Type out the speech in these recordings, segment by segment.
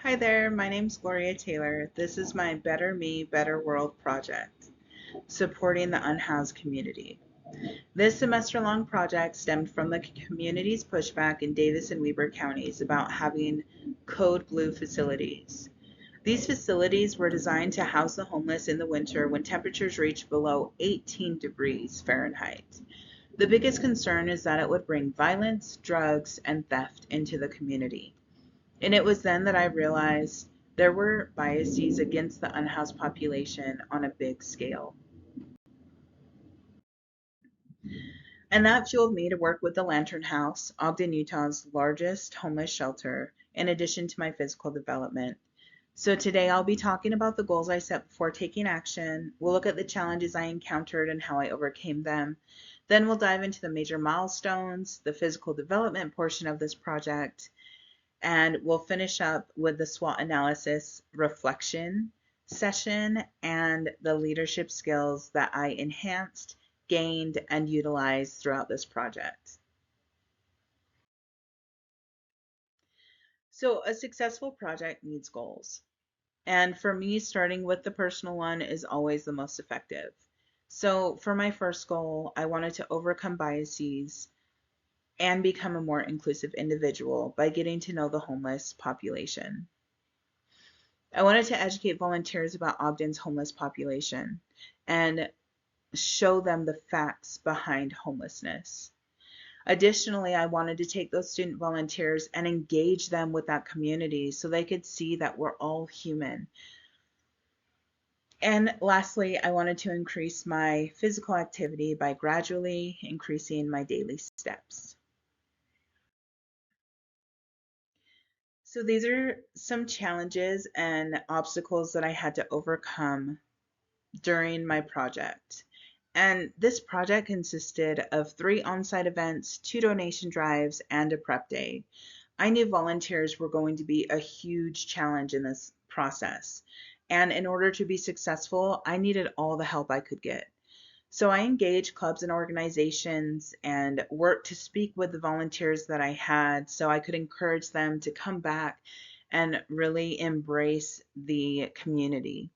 Hi there, my name's Gloria Taylor. This is my Better Me, Better World project, supporting the unhoused community. This semester-long project stemmed from the community's pushback in Davis and Weber counties about having code blue facilities. These facilities were designed to house the homeless in the winter when temperatures reach below 18 degrees Fahrenheit. The biggest concern is that it would bring violence, drugs, and theft into the community. And it was then that I realized there were biases against the unhoused population on a big scale. And that fueled me to work with the Lantern House, Ogden, Utah's largest homeless shelter, in addition to my physical development. So today I'll be talking about the goals I set before taking action. We'll look at the challenges I encountered and how I overcame them. Then we'll dive into the major milestones, the physical development portion of this project, and we'll finish up with the SWOT analysis reflection session and the leadership skills that I enhanced, gained, and utilized throughout this project. So, a successful project needs goals. And for me, starting with the personal one is always the most effective. So, for my first goal, I wanted to overcome biases and become a more inclusive individual by getting to know the homeless population. I wanted to educate volunteers about Ogden's homeless population and show them the facts behind homelessness. Additionally, I wanted to take those student volunteers and engage them with that community so they could see that we're all human. And lastly, I wanted to increase my physical activity by gradually increasing my daily steps. So these are some challenges and obstacles that I had to overcome during my project. And this project consisted of 3 on-site events, 2 donation drives, and a prep day. I knew volunteers were going to be a huge challenge in this process. And in order to be successful, I needed all the help I could get. So I engaged clubs and organizations and worked to speak with the volunteers that I had so I could encourage them to come back and really embrace the community.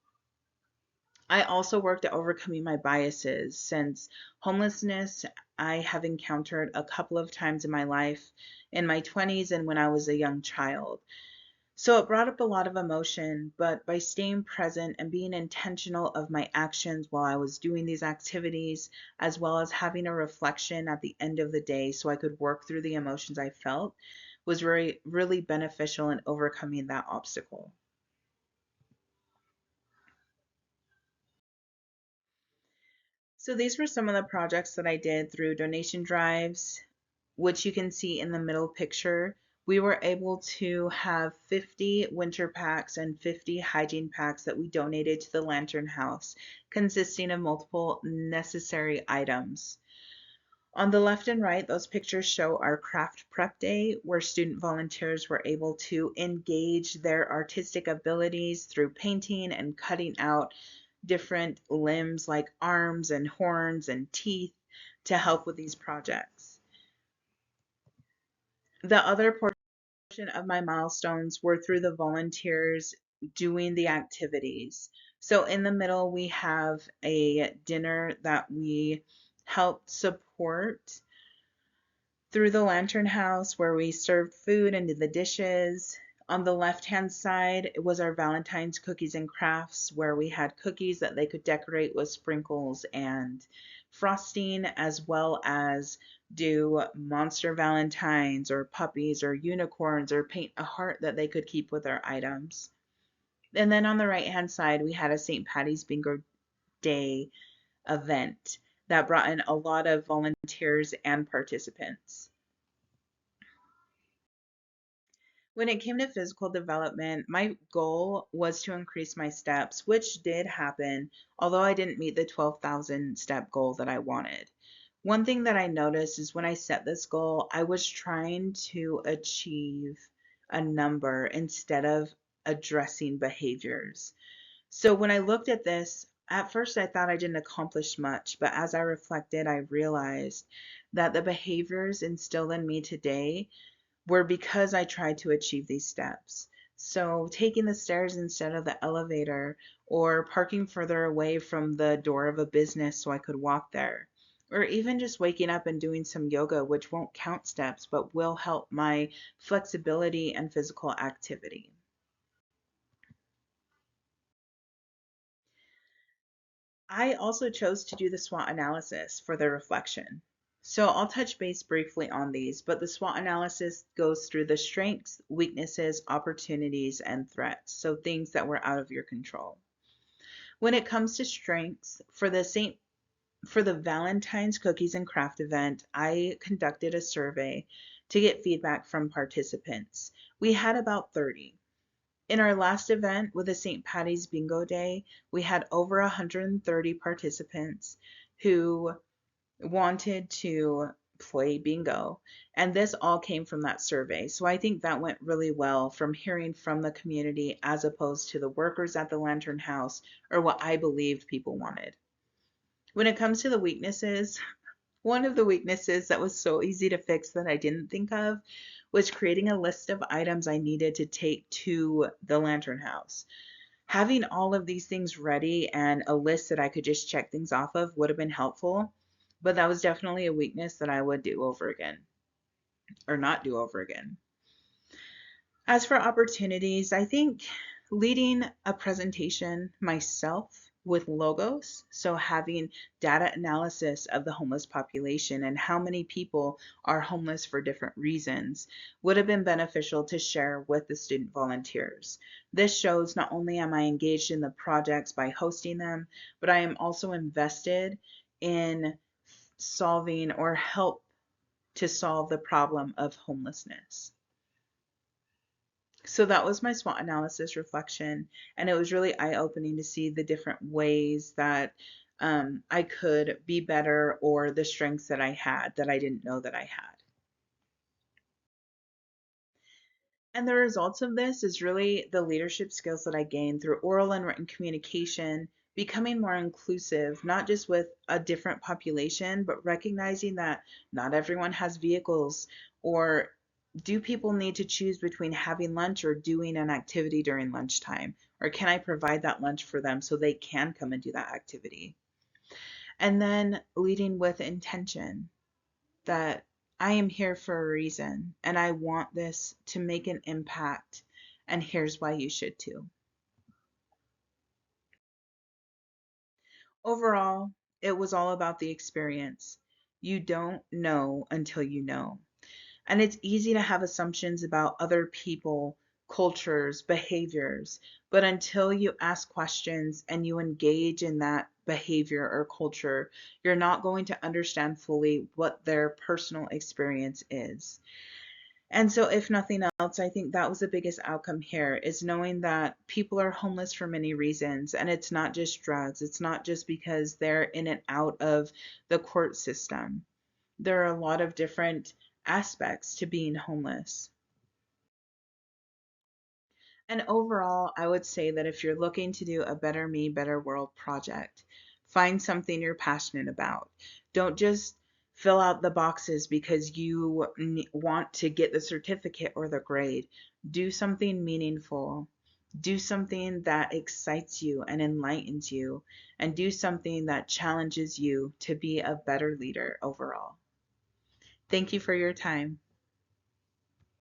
I also worked at overcoming my biases since homelessness I have encountered a couple of times in my life in my 20s and when I was a young child. So it brought up a lot of emotion, but by staying present and being intentional of my actions while I was doing these activities, as well as having a reflection at the end of the day so I could work through the emotions I felt, was really beneficial in overcoming that obstacle. So these were some of the projects that I did through donation drives, which you can see in the middle picture. We were able to have 50 winter packs and 50 hygiene packs that we donated to the Lantern House, consisting of multiple necessary items. On the left and right, those pictures show our craft prep day, where student volunteers were able to engage their artistic abilities through painting and cutting out different limbs like arms and horns and teeth to help with these projects. The other portion of my milestones were through the volunteers doing the activities. So in the middle, we have a dinner that we helped support through the Lantern House where we served food and did the dishes. On the left-hand side, it was our Valentine's cookies and crafts where we had cookies that they could decorate with sprinkles and frosting, as well as do monster Valentines or puppies or unicorns or paint a heart that they could keep with their items. And then on the right-hand side, we had a St. Patty's Bingo Day event that brought in a lot of volunteers and participants. When it came to physical development, my goal was to increase my steps, which did happen, although I didn't meet the 12,000 step goal that I wanted. One thing that I noticed is when I set this goal, I was trying to achieve a number instead of addressing behaviors. So when I looked at this, at first I thought I didn't accomplish much, but as I reflected, I realized that the behaviors instilled in me today were because I tried to achieve these steps. So, taking the stairs instead of the elevator, or parking further away from the door of a business so I could walk there, or even just waking up and doing some yoga, which won't count steps but will help my flexibility and physical activity. I also chose to do the SWOT analysis for the reflection. So I'll touch base briefly on these, but the SWOT analysis goes through the strengths, weaknesses, opportunities, and threats. So things that were out of your control. When it comes to strengths, for the Valentine's cookies and craft event, I conducted a survey to get feedback from participants. We had about 30. In our last event with the St. Patty's Bingo Day, we had over 130 participants who wanted to play bingo. And this all came from that survey. So I think that went really well from hearing from the community as opposed to the workers at the Lantern House or what I believed people wanted. When it comes to the weaknesses, one of the weaknesses that was so easy to fix that I didn't think of was creating a list of items I needed to take to the Lantern House. Having all of these things ready and a list that I could just check things off of would have been helpful, but that was definitely a weakness that I would do over again or not do over again. As for opportunities, I think leading a presentation myself with logos, so having data analysis of the homeless population and how many people are homeless for different reasons, would have been beneficial to share with the student volunteers. This shows not only am I engaged in the projects by hosting them, but I am also invested in solving or help to solve the problem of homelessness. So that was my SWOT analysis reflection, and it was really eye-opening to see the different ways that I could be better or the strengths that I had that I didn't know that I had. And the results of this is really the leadership skills that I gained through oral and written communication, becoming more inclusive, not just with a different population, but recognizing that not everyone has vehicles, or do people need to choose between having lunch or doing an activity during lunchtime? Or can I provide that lunch for them so they can come and do that activity? And then leading with intention, that I am here for a reason and I want this to make an impact, and here's why you should too. Overall, it was all about the experience. You don't know until you know. And it's easy to have assumptions about other people, cultures, behaviors, but until you ask questions and you engage in that behavior or culture, you're not going to understand fully what their personal experience is. And so, if nothing else, I think that was the biggest outcome here is knowing that people are homeless for many reasons. And it's not just drugs, it's not just because they're in and out of the court system. There are a lot of different aspects to being homeless. And overall, I would say that if you're looking to do a Better Me, Better World project, find something you're passionate about. Don't just fill out the boxes because you want to get the certificate or the grade. Do something meaningful. Do something that excites you and enlightens you, and do something that challenges you to be a better leader overall. Thank you for your time.